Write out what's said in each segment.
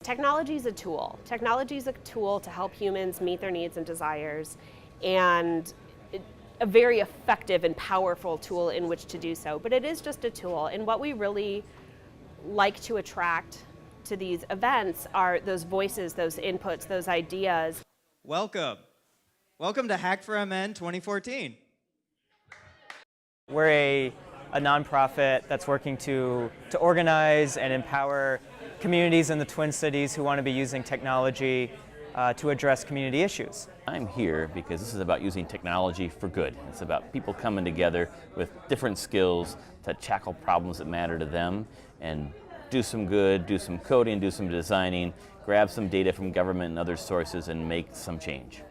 Technology is a tool. Technology is a tool to help humans meet their needs and desires, and a very effective and powerful tool in which to do so. But it is just a tool, and what we really like to attract to these events are those voices, those inputs, those ideas. Welcome. Welcome to Hack for MN 2014. We're a nonprofit that's working to organize and empower communities in the Twin Cities who want to be using technology to address community issues. I'm here because this is about using technology for good. It's about people coming together with different skills to tackle problems that matter to them and do some good, do some coding, do some designing, grab some data from government and other sources and make some change.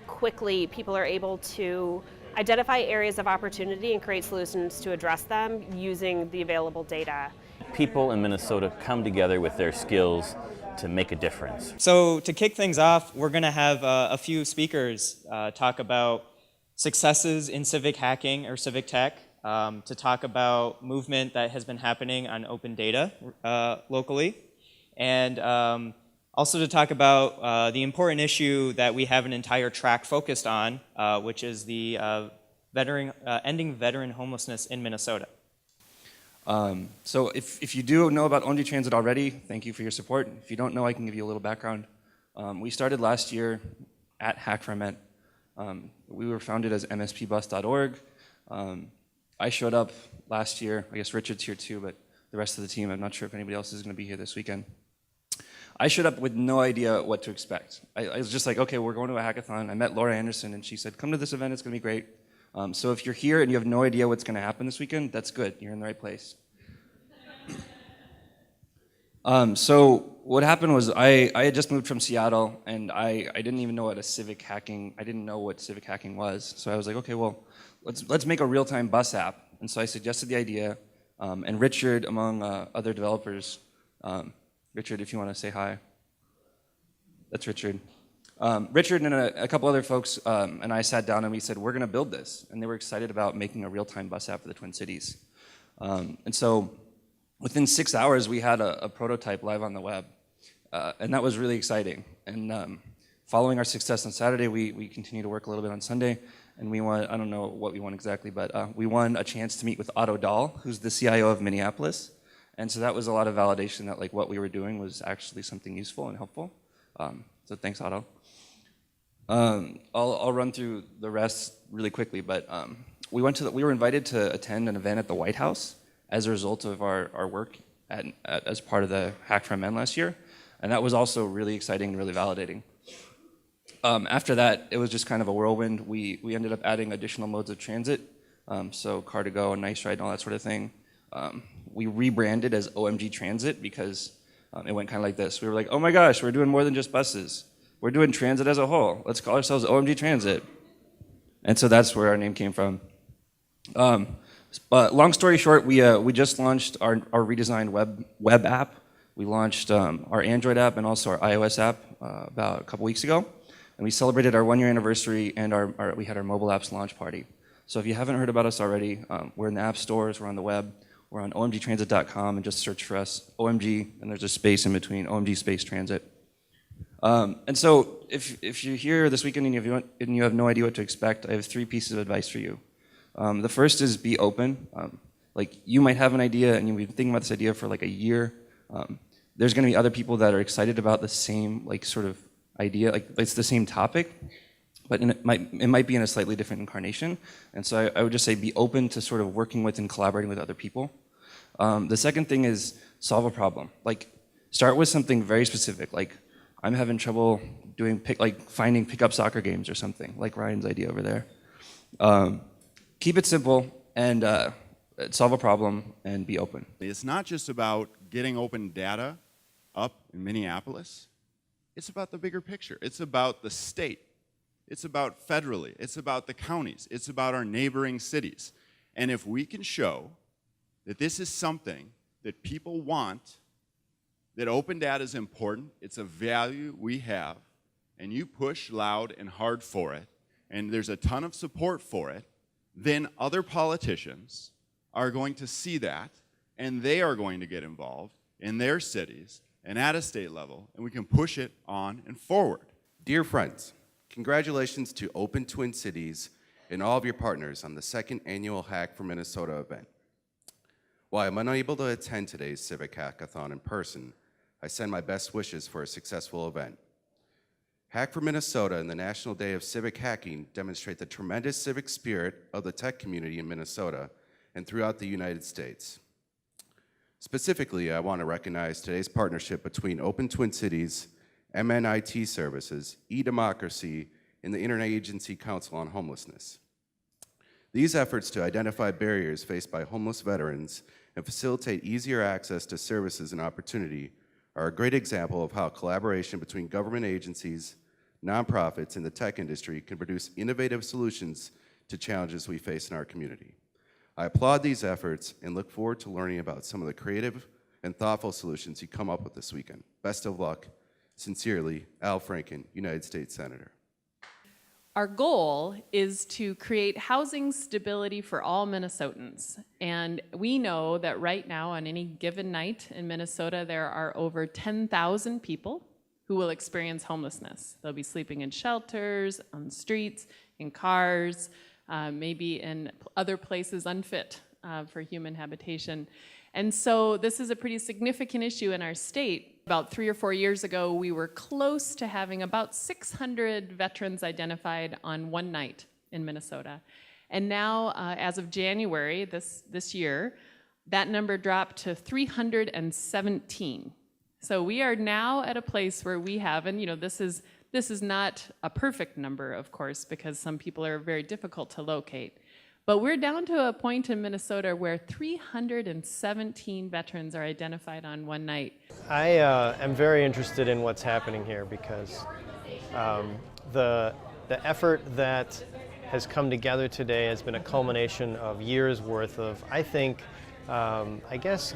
Quickly, people are able to identify areas of opportunity and create solutions to address them using the available data. People in Minnesota come together with their skills to make a difference. So to kick things off, we're going to have a few speakers talk about successes in civic hacking or civic tech, to talk about movement that has been happening on open data locally, and also to talk about the important issue that we have an entire track focused on, which is the ending veteran homelessness in Minnesota. So if you do know about OMG Transit already, thank you for your support. If you don't know, I can give you a little background. We started last year at Hack for MN. We were founded as mspbus.org. I showed up last year. I guess Richard's here too, but the rest of the team, I'm not sure if anybody else is going to be here this weekend. I showed up with no idea what to expect. I was just like, okay, we're going to a hackathon. I met Laura Anderson, and she said, come to this event, it's going to be great. So if you're here and you have no idea what's going to happen this weekend, that's good. You're in the right place. So what happened was I had just moved from Seattle, and I didn't even know what civic hacking was. So I was like, okay, well, let's make a real-time bus app. And so I suggested the idea, and Richard, among other developers, Richard, if you want to say hi. That's Richard. Richard and a couple other folks and I sat down and we said, we're going to build this. And they were excited about making a real-time bus app for the Twin Cities. And so within 6 hours, we had a prototype live on the web. And that was really exciting. And following our success on Saturday, we continued to work a little bit on Sunday. And we won, I don't know what we won exactly, but we won a chance to meet with Otto Dahl, who's the CIO of Minneapolis. And so that was a lot of validation that like what we were doing was actually something useful and helpful. So thanks, Otto. I'll run through the rest really quickly, but we were invited to attend an event at the White House as a result of our work as part of the Hack for MN last year, and that was also really exciting and really validating. After that, it was just kind of a whirlwind. We ended up adding additional modes of transit, so car to go and nice ride and all that sort of thing. We rebranded as OMG Transit because it went kind of like this. We were like, oh my gosh, we're doing more than just buses. We're doing transit as a whole. Let's call ourselves OMG Transit. And so that's where our name came from. But long story short, we just launched our redesigned web app. We launched our Android app and also our iOS app about a couple weeks ago. And we celebrated our 1-year anniversary and we had our mobile apps launch party. So if you haven't heard about us already, we're in the app stores, we're on the web, we're on omgtransit.com and just search for us, OMG, and there's a space in between, OMG space transit. And so if you're here this weekend and you have no idea what to expect, I have 3 pieces of advice for you. The first is be open. Like you might have an idea and you've been thinking about this idea for like a year. There's going to be other people that are excited about the same like sort of idea, like it's the same topic, but it might be in a slightly different incarnation. And so I would just say be open to sort of working with and collaborating with other people. The second thing is solve a problem. Like start with something very specific. Like I'm having trouble finding pickup soccer games or something, like Ryan's idea over there. Keep it simple and solve a problem and be open. It's not just about getting open data up in Minneapolis. It's about the bigger picture. It's about the state. It's about federally. It's about the counties. It's about our neighboring cities. And if we can show that this is something that people want, that open data is important, it's a value we have, and you push loud and hard for it, and there's a ton of support for it, then other politicians are going to see that, and they are going to get involved in their cities, and at a state level, and we can push it on and forward. Dear friends, congratulations to Open Twin Cities and all of your partners on the second annual Hack for Minnesota event. While I'm unable to attend today's Civic Hackathon in person, I send my best wishes for a successful event. Hack for Minnesota and the National Day of Civic Hacking demonstrate the tremendous civic spirit of the tech community in Minnesota and throughout the United States. Specifically, I want to recognize today's partnership between Open Twin Cities, MNIT Services, eDemocracy, and the Interagency Council on Homelessness. These efforts to identify barriers faced by homeless veterans and facilitate easier access to services and opportunity are a great example of how collaboration between government agencies, nonprofits, and the tech industry can produce innovative solutions to challenges we face in our community. I applaud these efforts and look forward to learning about some of the creative and thoughtful solutions you come up with this weekend. Best of luck. Sincerely, Al Franken, United States Senator. Our goal is to create housing stability for all Minnesotans. And we know that right now, on any given night in Minnesota, there are over 10,000 people who will experience homelessness. They'll be sleeping in shelters, on the streets, in cars, maybe in other places unfit for human habitation. And so this is a pretty significant issue in our state. About 3 or 4 years ago, we were close to having about 600 veterans identified on one night in Minnesota. And now, as of January this year, that number dropped to 317. So we are now at a place where we have, and this is not a perfect number, of course, because some people are very difficult to locate. But we're down to a point in Minnesota where 317 veterans are identified on one night. I am very interested in what's happening here because the effort that has come together today has been a culmination of years worth of, I think, I guess,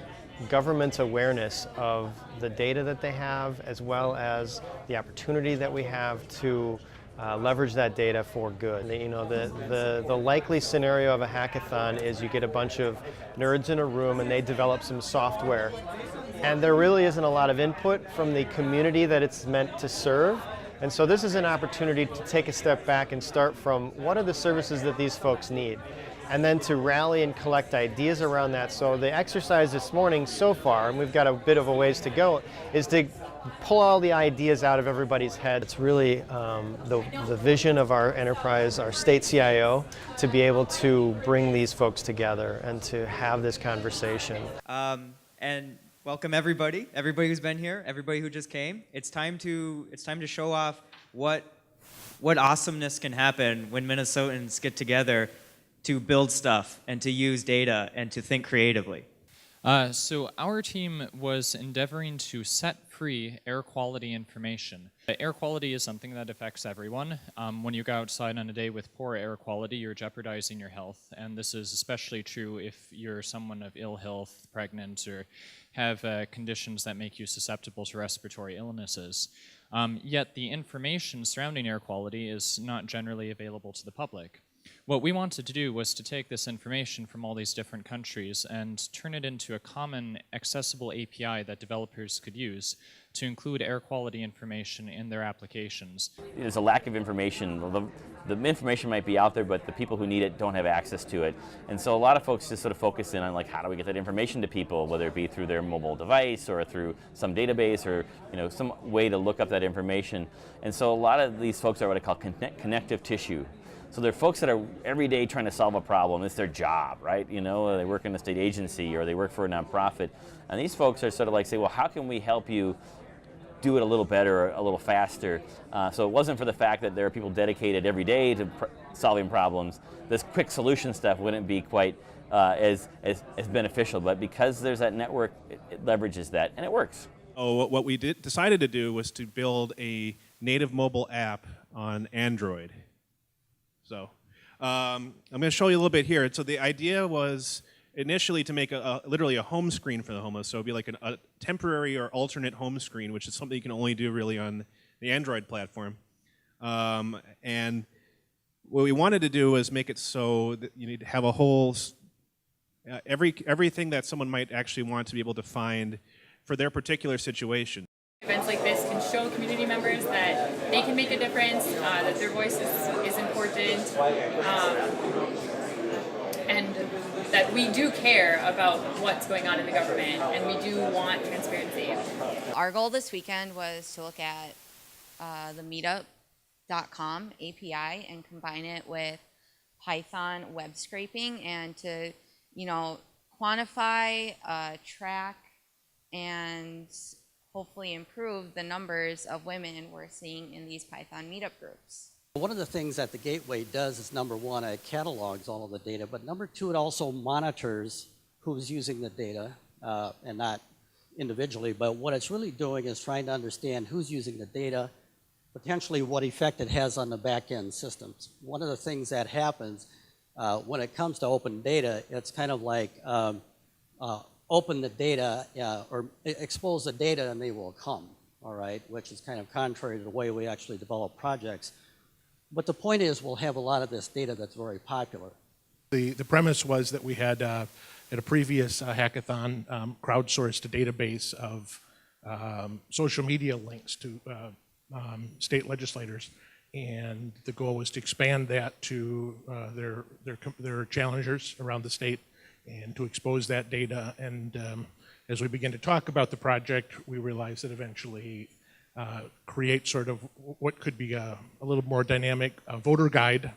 government's awareness of the data that they have, as well as the opportunity that we have to leverage that data for good. The likely scenario of a hackathon is you get a bunch of nerds in a room and they develop some software. And there really isn't a lot of input from the community that it's meant to serve. And so this is an opportunity to take a step back and start from what are the services that these folks need, and then to rally and collect ideas around that. So the exercise this morning so far, and we've got a bit of a ways to go, is to pull all the ideas out of everybody's head. It's really the vision of our enterprise, our state CIO, to be able to bring these folks together and to have this conversation. And welcome everybody who's been here, everybody who just came. It's time to show off what awesomeness can happen when Minnesotans get together to build stuff and to use data and to think creatively. So our team was endeavoring to set free air quality information. Air quality is something that affects everyone. When you go outside on a day with poor air quality, you're jeopardizing your health. And this is especially true if you're someone of ill health, pregnant, or have conditions that make you susceptible to respiratory illnesses. Yet the information surrounding air quality is not generally available to the public. What we wanted to do was to take this information from all these different countries and turn it into a common, accessible API that developers could use to include air quality information in their applications. There's a lack of information. The information might be out there, but the people who need it don't have access to it. And so a lot of folks just sort of focus in on, like, how do we get that information to people, whether it be through their mobile device or through some database or some way to look up that information. And so a lot of these folks are what I call connective tissue. So they're folks that are every day trying to solve a problem. It's their job, right? They work in a state agency or they work for a nonprofit. And these folks are sort of like, say, well, how can we help you do it a little better, a little faster? So it wasn't for the fact that there are people dedicated every day to solving problems. This quick solution stuff wouldn't be quite as beneficial, but because there's that network, it leverages that, and it works. What we decided to do was to build a native mobile app on Android. So I'm going to show you a little bit here. So the idea was initially to make literally a home screen for the homeless. So it would be like a temporary or alternate home screen, which is something you can only do really on the Android platform. And what we wanted to do was make it so that you need to have a whole, everything that someone might actually want to be able to find for their particular situation. Events like this can show community members that they can make a difference, that their voice is important, and that we do care about what's going on in the government, and we do want transparency. Our goal this weekend was to look at the meetup.com API and combine it with Python web scraping and to, quantify, track, and hopefully improve the numbers of women we're seeing in these Python meetup groups. One of the things that the Gateway does is, number one, it catalogs all of the data, but number two, it also monitors who's using the data, and not individually, but what it's really doing is trying to understand who's using the data, potentially what effect it has on the back-end systems. One of the things that happens when it comes to open data, it's kind of like open the data or expose the data and they will come, all right, which is kind of contrary to the way we actually develop projects. But the point is we'll have a lot of this data that's very popular. The premise was that we had, at a previous hackathon, crowdsourced a database of social media links to state legislators, and the goal was to expand that to their challengers around the state and to expose that data. And as we begin to talk about the project, we realized that eventually create sort of what could be a little more dynamic voter guide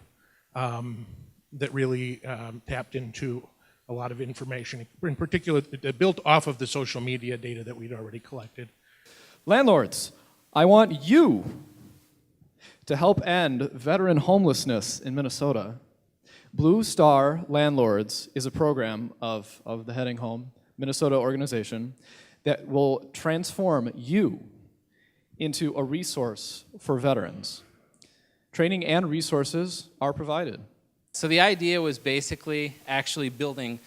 that really tapped into a lot of information, in particular built off of the social media data that we'd already collected. Landlords, I want you to help end veteran homelessness in Minnesota. Blue Star Landlords is a program of the Heading Home Minnesota organization that will transform you into a resource for veterans. Training and resources are provided. So the idea was basically actually building,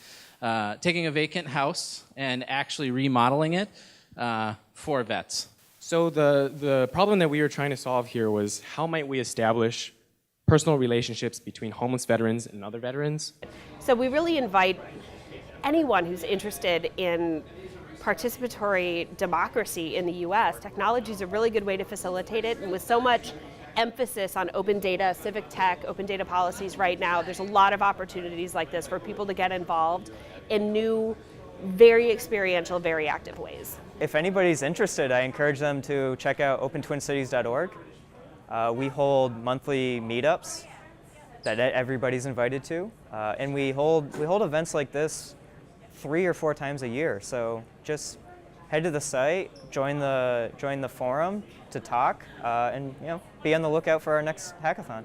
taking a vacant house and actually remodeling it for vets. So the problem that we were trying to solve here was how might we establish personal relationships between homeless veterans and other veterans. So we really invite anyone who's interested in participatory democracy in the US. Technology is a really good way to facilitate it, and with so much emphasis on open data, civic tech, open data policies right now, there's a lot of opportunities like this for people to get involved in new, very experiential, very active ways. If anybody's interested, I encourage them to check out opentwincities.org. We hold monthly meetups that everybody's invited to, and we hold events like this 3 or 4 times a year. So just head to the site, join the forum to talk, and be on the lookout for our next hackathon.